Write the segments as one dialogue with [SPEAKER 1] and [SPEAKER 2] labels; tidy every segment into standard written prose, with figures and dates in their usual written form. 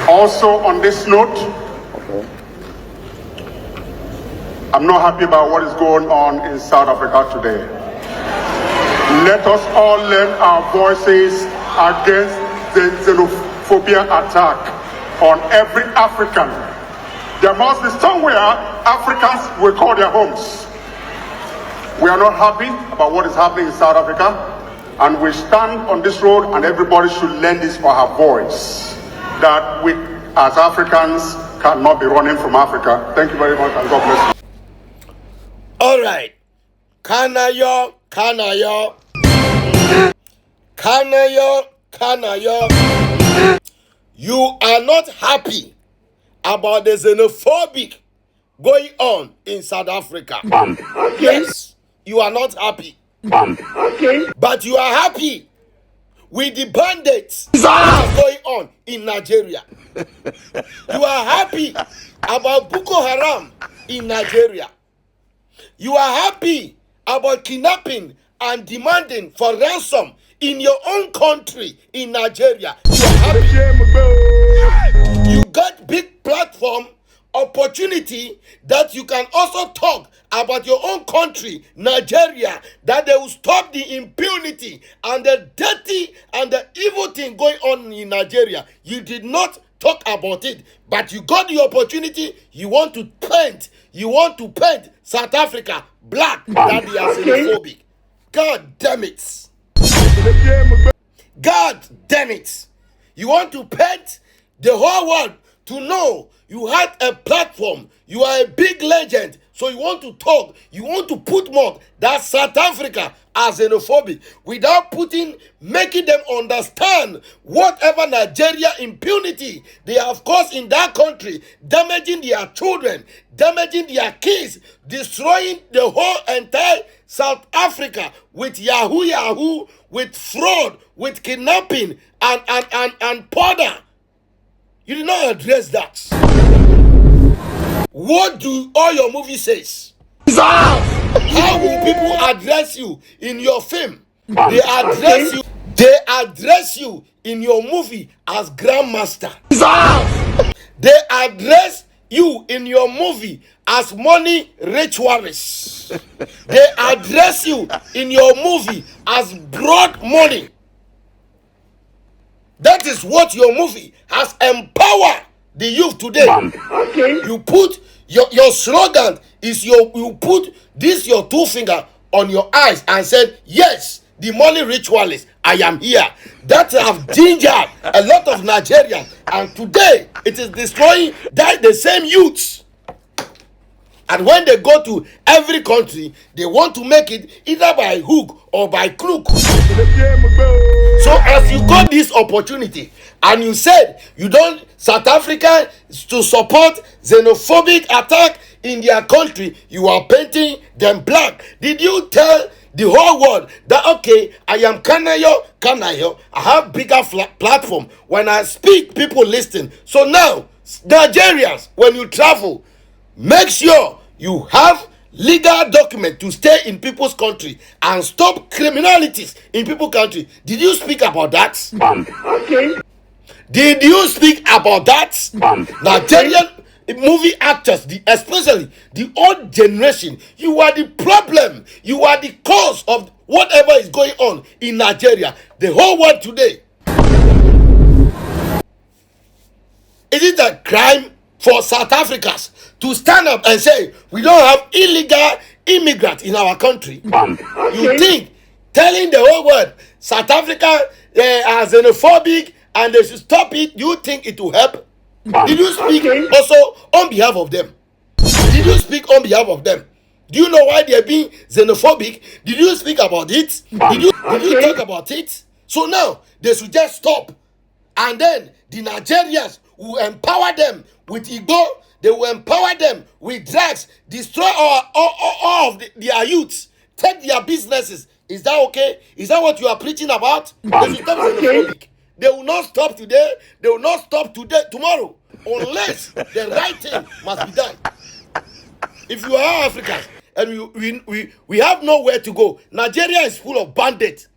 [SPEAKER 1] Also, on this note, I'm not happy about what is going on in South Africa today. Let us all lend our voices against the xenophobia attack on every African. There must be somewhere Africans will call their homes. We are not happy about what is happening in South Africa, and we stand on this road, and everybody should lend this for our voice, that we as Africans cannot be running from Africa. Thank you very much, and God bless you.
[SPEAKER 2] All right. Kanayo. You are not happy about the xenophobic going on in South Africa. Yes, you are not happy. But you are happy with the bandits that is going on in Nigeria. You are happy about Boko Haram in Nigeria. You are happy about kidnapping and demanding for ransom in your own country in Nigeria. You are happy. You got big platform opportunity that you can also talk about your own country, Nigeria, that they will stop the impunity and the dirty and the evil thing going on in Nigeria. You did not talk about it, but you got the opportunity. You want to paint South Africa black, that they are xenophobic. God damn it. God damn it. You want to paint the whole world to know you had a platform. You are a big legend. So you want to talk. You want to put more that South Africa as xenophobic without making them understand whatever Nigeria impunity they have caused in that country, damaging their children, damaging their kids, destroying the whole entire South Africa with Yahoo, with fraud, with kidnapping and powder. You did not address that. What do all your movies say? How will people address you in your film? They address you in your movie as Grandmaster. They address you in your movie as money ritualist. They address you in your movie as broad money. That is what your movie has empowered the youth today. You put your slogan is you put this your two finger on your eyes and said, yes, the money ritualist, I am here. That have gingered a lot of Nigerians, and today it is destroying the same youths. And when they go to every country, they want to make it either by hook or by crook. So as you got this opportunity and you said you don't South Africa to support xenophobic attack in their country, you are painting them black. Did you tell the whole world that, okay, I am Kanayo, I have bigger platform. When I speak, people listen. So now, Nigerians, when you travel, make sure you have legal document to stay in people's country and stop criminalities in people's country. Did you speak about that? Did you speak about that? Nigerian movie actors, especially the old generation, you are the problem. You are the cause of whatever is going on in Nigeria. The whole world today. Is it a crime for South Africans to stand up and say we don't have illegal immigrants in our country? You think telling the whole world South Africa are xenophobic and they should stop it, you think it will help? Did you speak also on behalf of them? Did you speak on behalf of them? Do you know why they're being xenophobic? Did you speak about it? Did you talk about it? So now they should just stop, and then the Nigerians will empower them with ego. They will empower them with drugs, destroy all of their youths, take their businesses. Is that okay? Is that what you are preaching about? They should stop xenophobic. They will not stop today. They will not stop tomorrow, unless the right thing must be done. If you are Africans and we have nowhere to go, Nigeria is full of bandits.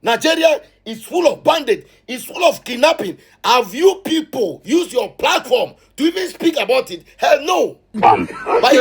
[SPEAKER 2] Nigeria It's full of bandits. It's full of kidnapping. Have you people used your platform to even speak about it? Hell no. But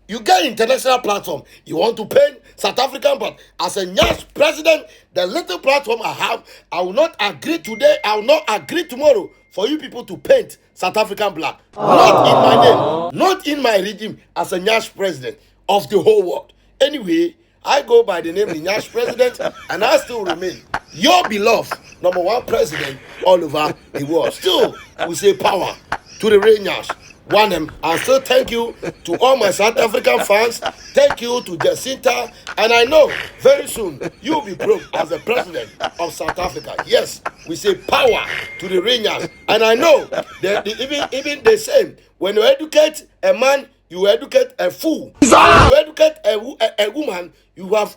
[SPEAKER 2] you get international platform. You want to paint South African, but as a Nyash president, the little platform I have, I will not agree today. I will not agree tomorrow for you people to paint South African black. Not in my name, not in my regime, as a Nyash president of the whole world. Anyway, I go by the name the Nyash president, and I still remain your beloved #1 president all over the world. Still, we say power to the real Nyash. And still thank you to all my South African fans. Thank you to Jacinta. And I know very soon you'll be proved as the president of South Africa. Yes, we say power to the Rangers. And I know that even the same, when you educate a man, you educate a fool. When you educate a woman, you have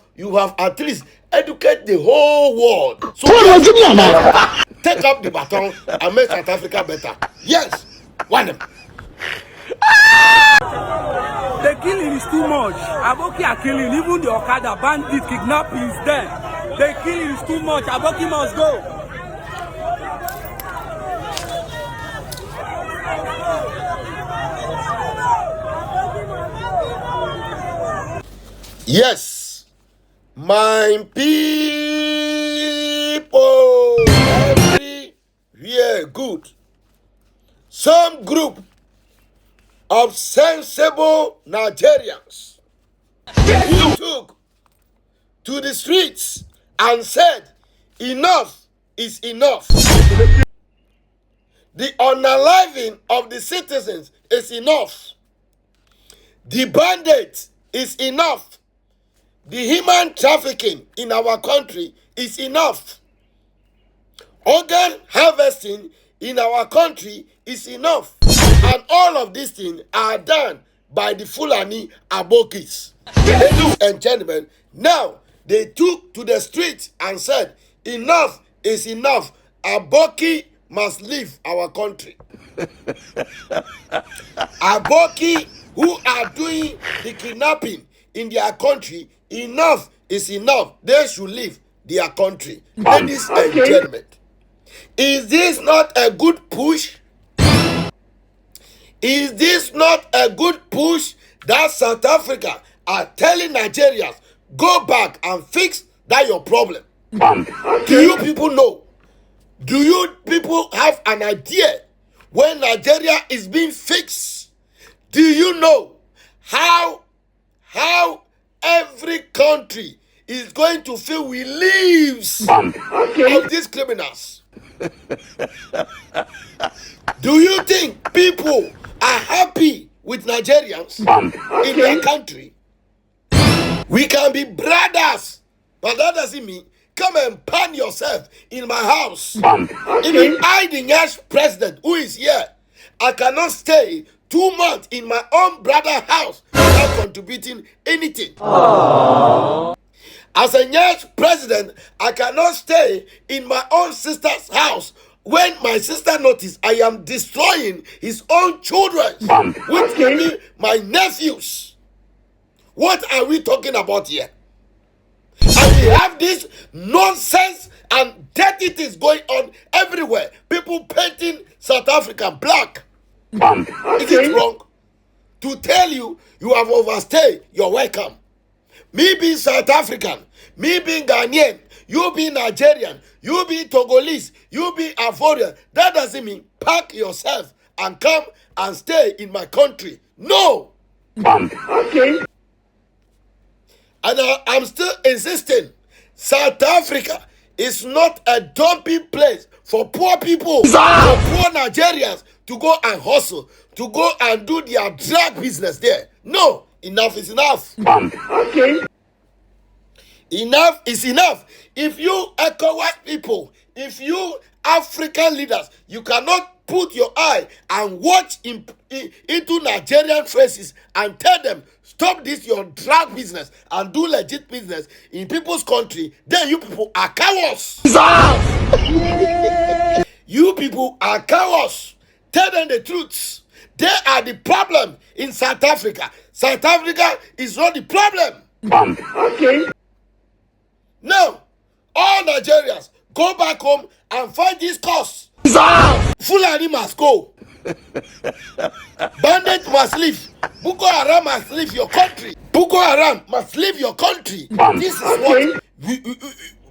[SPEAKER 2] at least educate the whole world. So yes, take up the baton and make South Africa better. Yes, one.
[SPEAKER 3] The killing is too much. Aboki are killing. Even the Okada bandit kidnapping is there. The killing is too much. Aboki must go.
[SPEAKER 2] Yes, my people, everywhere good. Some group of sensible Nigerians who took to the streets and said, enough is enough. The unaliving of the citizens is enough. The bandit is enough. The human trafficking in our country is enough. Organ harvesting in our country is enough. And all of these things are done by the Fulani Abokis. Ladies and gentlemen, now they took to the streets and said, enough is enough. Aboki must leave our country. Aboki who are doing the kidnapping in their country, enough is enough. They should leave their country. Ladies and gentlemen, is this not a good push? Is this not a good push that South Africa are telling Nigerians, go back and fix that your problem? Do you people know? Do you people have an idea when Nigeria is being fixed? Do you know how every country is going to feel reliefs of these criminals? Do you think people are happy with Nigerians in their country? We can be brothers, but that doesn't mean come and pan yourself in my house. Even I, the Nyash president who is here, I cannot stay 2 months in my own brother's house without contributing anything. As a Nyash president, I cannot stay in my own sister's house when my sister notices I am destroying his own children, which may be my nephews. What are we talking about here? And we have this nonsense and dirty things going on everywhere. People painting South Africa black. Is it wrong to tell you you have overstayed your welcome? Me being South African, me being Ghanaian, you being Nigerian, you being Togolese, you being Ivorian, that doesn't mean pack yourself and come and stay in my country. No. And I'm still insisting, South Africa is not a dumping place for poor people, for poor Nigerians to go and hustle, to go and do their drug business there. No, enough is enough. Enough is enough. If you ECOWAS people, if you African leaders, you cannot put your eye and watch into Nigerian faces and tell them, stop this your drug business and do legit business in people's country, then you people are cowards. You people are cowards. Tell them the truth. They are the problem in South Africa. South Africa is not the problem. Now, all Nigerians, go back home and fight this cause. Fulani must go. Bandit must leave. Boko Haram must leave your country. Boko Haram must leave your country.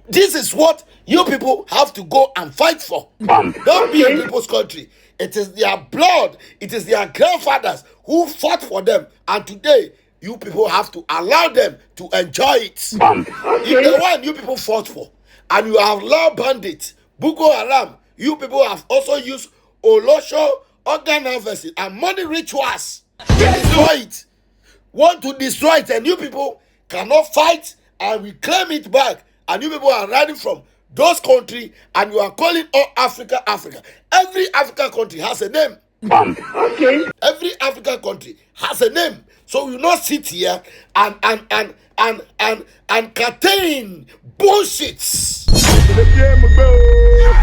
[SPEAKER 2] This is what you people have to go and fight for. Don't be in people's country. It is their blood. It is their grandfathers who fought for them. And today, you people have to allow them to enjoy it. If the one you people fought for, and you have allowed bandits, Boko Haram, you people have also used Olosho, organ harvesting, and money rituals to destroy it. Want to destroy it, and you people cannot fight and reclaim it back. And you people are running from those countries, and you are calling all Africa, Africa. Every African country has a name. Every African country has a name. So you not sit here and contain bullshits.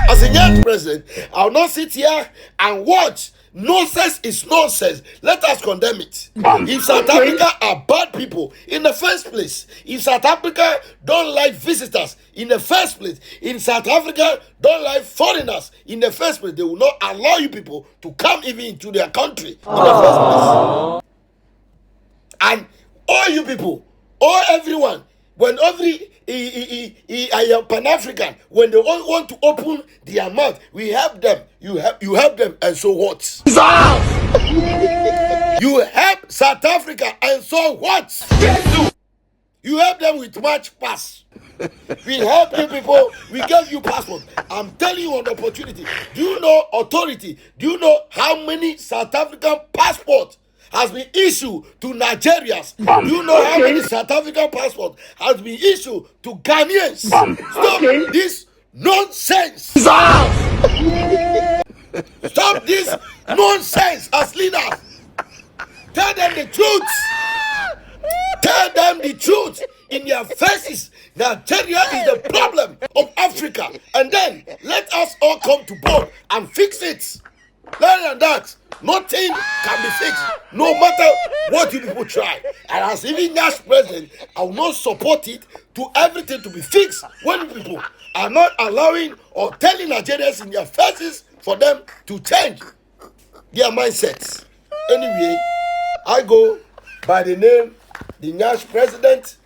[SPEAKER 2] As a young president, I will not sit here and watch. Nonsense is nonsense. Let us condemn it. If South Africa are bad people in the first place, if South Africa don't like visitors in the first place, if South Africa don't like foreigners in the first place, they will not allow you people to come even into their country in the first place. And all you people, all everyone, when every Pan-African, when they all want to open their mouth, we help them. You help them, and so what? You help South Africa, and so what? You help them with March Pass. We help you people. We gave you passport. I'm telling you on the opportunity. Do you know authority? Do you know how many South African passports has been issued to Nigerians? Do you know how many South African passports has been issued to Ghanaians? Stop this nonsense. Stop this nonsense as leaders. Tell them the truth. Tell them the truth in their faces. Nigeria is the problem of Africa. And then let us all come to board and fix it. Other than that, nothing can be fixed, no matter what you people try. And as even as president, I will not support it to everything to be fixed when people are not allowing or telling Nigerians in their faces for them to change their mindsets. Anyway, I go by the name, the Nyash president,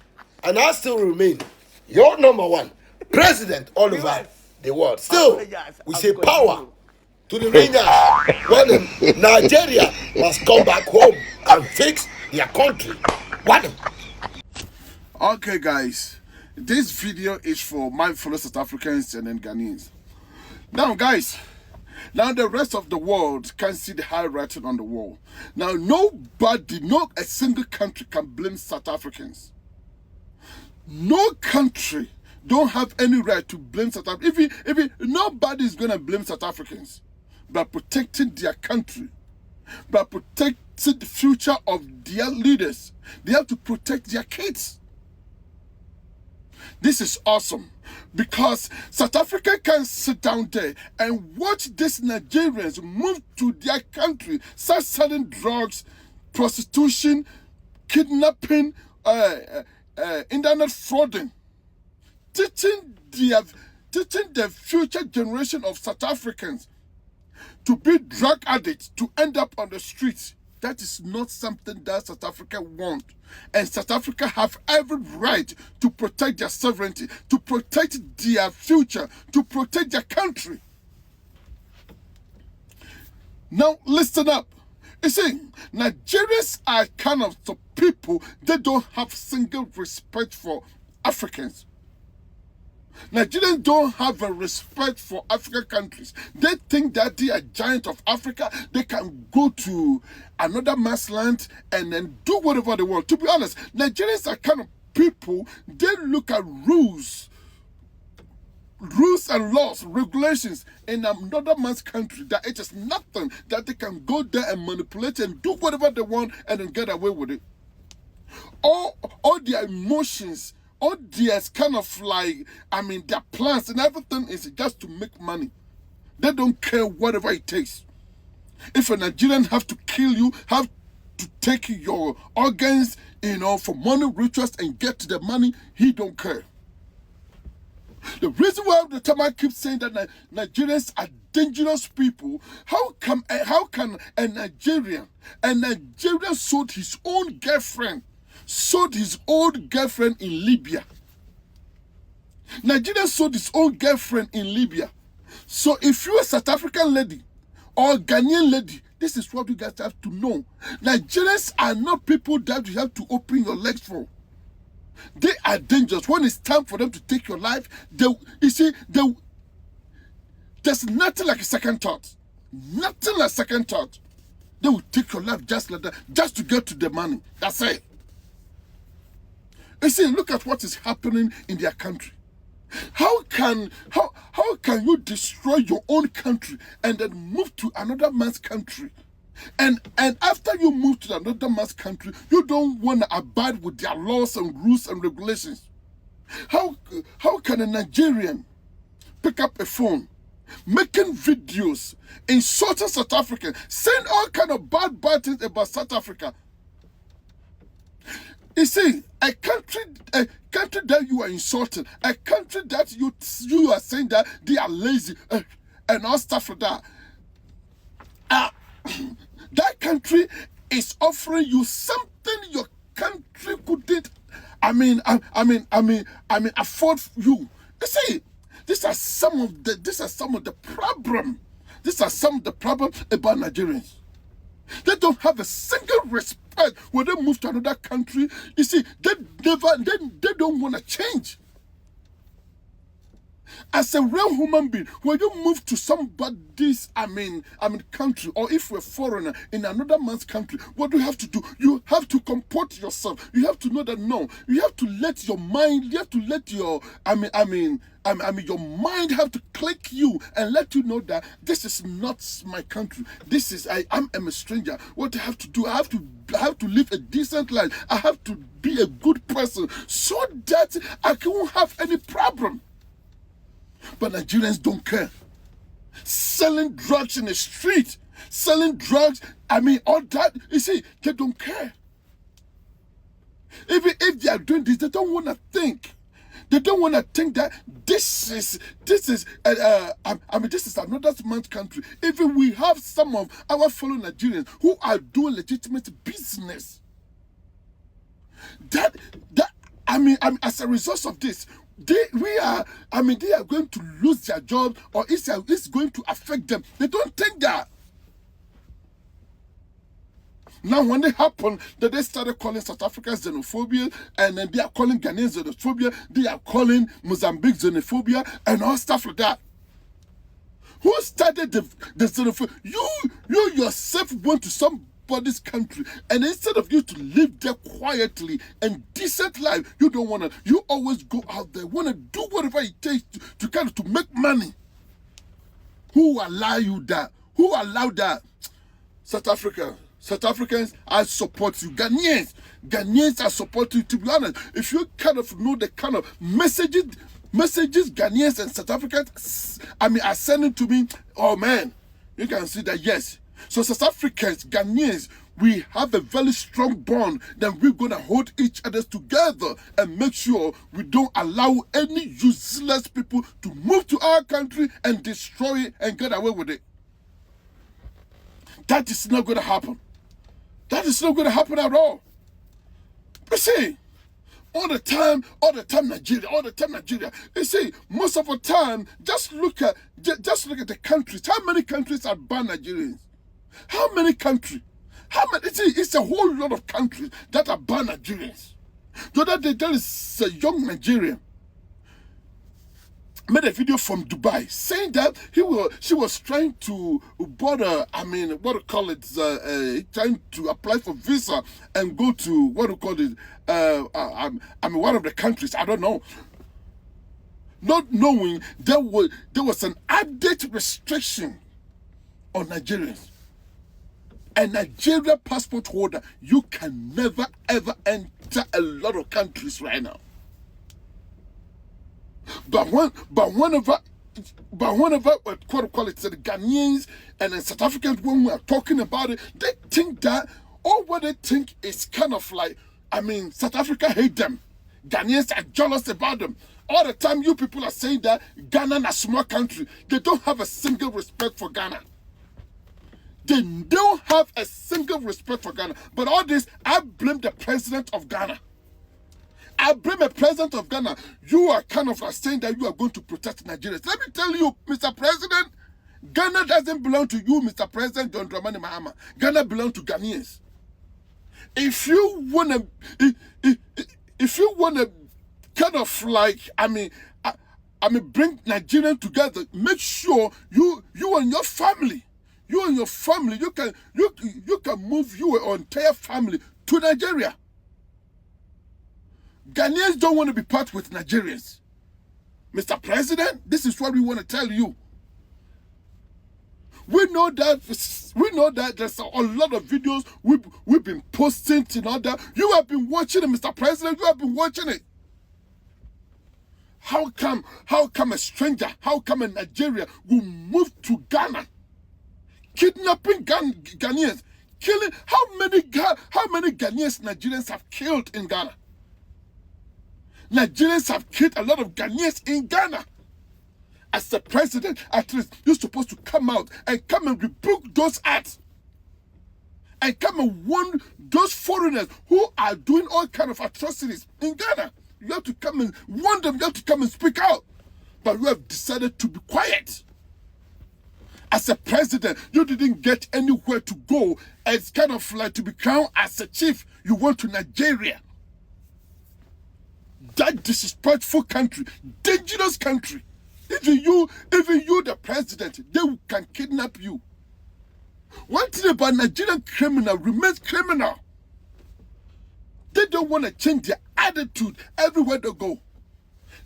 [SPEAKER 2] and I still remain your number one president all over the world. Still, we say power to the Rangers when Nigeria must come back home and fix their country. What?
[SPEAKER 4] Okay, guys, this video is for my fellow South Africans and then Ghanaians. Now, guys, now the rest of the world can see the high writing on the wall. Now, nobody, not a single country can blame South Africans. No country don't have any right to blame South Africans. If nobody is going to blame South Africans by protecting their country, by protecting the future of their leaders. They have to protect their kids. This is awesome because South Africa can sit down there and watch these Nigerians move to their country, start selling drugs, prostitution, kidnapping, internet frauding, teaching the future generation of South Africans to be drug addicts, to end up on the streets. That is not something that South Africa wants. And South Africa have every right to protect their sovereignty, to protect their future, to protect their country. Now, listen up. You see, Nigerians are kind of the people that don't have single respect for Africans. Nigerians don't have a respect for African countries. They think that they are giant of Africa. They can go to another man's land and then do whatever they want. To be honest, Nigerians are kind of people, they look at rules and laws, regulations in another man's country, that it is nothing, that they can go there and manipulate and do whatever they want and then get away with it. All their emotions, all their kind of like, their plans and everything is just to make money. They don't care whatever it takes. If a Nigerian have to kill you, have to take your organs, for money rituals and get to the money, he don't care. The reason why the time I keep saying that Nigerians are dangerous people, how can a Nigerian sold his own girlfriend in Libya? Nigerian sold his own girlfriend in Libya. So if you're a South African lady or a Ghanaian lady, this is what you guys have to know. Nigerians are not people that you have to open your legs for. They are dangerous. When it's time for them to take your life, there's nothing like a second thought. Nothing like second thought. They will take your life just like that, just to get to the money. That's it. You see, look at what is happening in their country. How can you destroy your own country and then move to another man's country? And after you move to another man's country, you don't want to abide with their laws and rules and regulations. How can a Nigerian pick up a phone, making videos, insulting South Africa, saying all kind of bad things about South Africa? You see, a country that you are insulting, a country that you are saying that they are lazy and all stuff like that. That country is offering you something your country couldn't. Afford you. You see, these are some of the problem. These are some of the problems about Nigerians. They don't have a single respect when they move to another country. You see, they don't want to change. As a real human being, when you move to somebody's country, or if you're a foreigner in another man's country, what do you have to do? You have to comport yourself. You have to know that no, you have to let your mind, you have to let your your mind have to click you and let you know that this is not my country. This is I'm a stranger. What I have to do, I have to live a decent life. I have to be a good person so that I won't have any problem. But Nigerians don't care. Selling drugs in the street, selling drugs, all that, you see, they don't care. Even if they are doing this, they don't want to think. They don't want to think that this is another man's country. Even we have some of our fellow Nigerians who are doing legitimate business. As a result of this, they are going to lose their job, or it's going to affect them. They don't think that. Now, when it happened, that they started calling South Africa xenophobia, and then they are calling Ghanaian xenophobia, they are calling Mozambique xenophobia, and all stuff like that. Who started the xenophobia? You yourself went to somebody's country, and instead of you to live there quietly and decent life, you don't want to. You always go out there, want to do whatever it takes to make money. Who allow you that? Who allowed that? South Africans, I support you. Ghanaians, I support you. To be honest, if you kind of know the kind of messages Ghanaians and South Africans, are sending to me, oh man, you can see that, yes. So South Africans, Ghanaians, we have a very strong bond that we're going to hold each other together and make sure we don't allow any useless people to move to our country and destroy it and get away with it. That is not going to happen. That is not going to happen at all. You see, all the time Nigeria. You see, most of the time, just look at the countries. How many countries are banned Nigerians? How many countries? It's a whole lot of countries that are banned Nigerians. The other day, there is a young Nigerian made a video from Dubai saying that she was trying to board trying to apply for visa and go to one of the countries, I don't know, not knowing there was an added restriction on Nigerians. A Nigerian passport holder, you can never ever enter a lot of countries right now. But whenever quote the Ghanaians and the South Africans, when we are talking about it, they think that what they think is kind of like, South Africa hate them. Ghanaians are jealous about them. All the time you people are saying that Ghana is a small country. They don't have a single respect for Ghana. They don't have a single respect for Ghana. But all this, I blame the president of Ghana. I blame the president of Ghana. You are kind of like saying that you are going to protect Nigerians. Let me tell you, Mr. President, Ghana doesn't belong to you, Mr. President John Dramani Mahama. Ghana belongs to Ghanaians. If you wanna kind of like, bring Nigerians together, make sure you and your family, you can move your entire family to Nigeria. Ghanaians don't want to be part with Nigerians. Mr. President, this is what we want to tell you. We know that there's a lot of videos we've been posting in order. You have been watching it, Mr. President. You have been watching it. How come a stranger, how come a Nigeria will move to Ghana, kidnapping Ghanaians, killing? How many Ghanaians Nigerians have killed in Ghana? Nigerians have killed a lot of Ghanaians in Ghana. As the president, at least you're supposed to come out and come and rebuke those acts, and come and warn those foreigners who are doing all kind of atrocities in Ghana. You have to come and warn them. You have to come and speak out. But you have decided to be quiet. As a president, you didn't get anywhere to go. It's kind of like to be crowned as a chief. You went to Nigeria. That disrespectful country, dangerous country. Even you, the president, they can kidnap you. One thing about Nigerian criminal remains criminal. They don't want to change their attitude everywhere they go.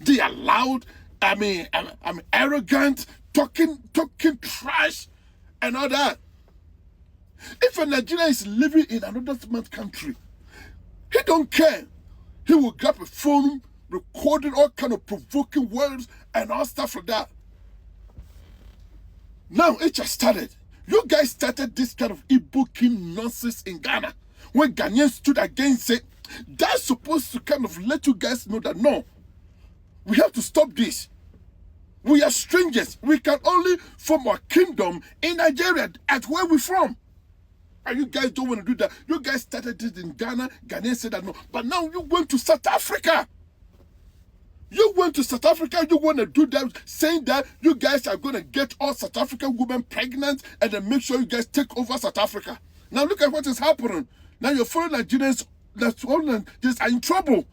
[SPEAKER 4] They are loud, arrogant, talking trash and all that. If a Nigerian is living in another man's country, he don't care. He will grab a phone, recording all kind of provoking words and all stuff like that. Now it just started. You guys started this kind of e-booking nonsense in Ghana. When Ghanaians stood against it, that's supposed to kind of let you guys know that no, we have to stop this. We are strangers. We can only form our kingdom in Nigeria, at where we're from. And you guys don't want to do that. You guys started this in Ghana. Ghanaians said that no. But now you went to South Africa. You went to South Africa. You want to do that, saying that you guys are going to get all South African women pregnant and then make sure you guys take over South Africa. Now look at what is happening. Now your foreign Nigerians that's all just are in trouble.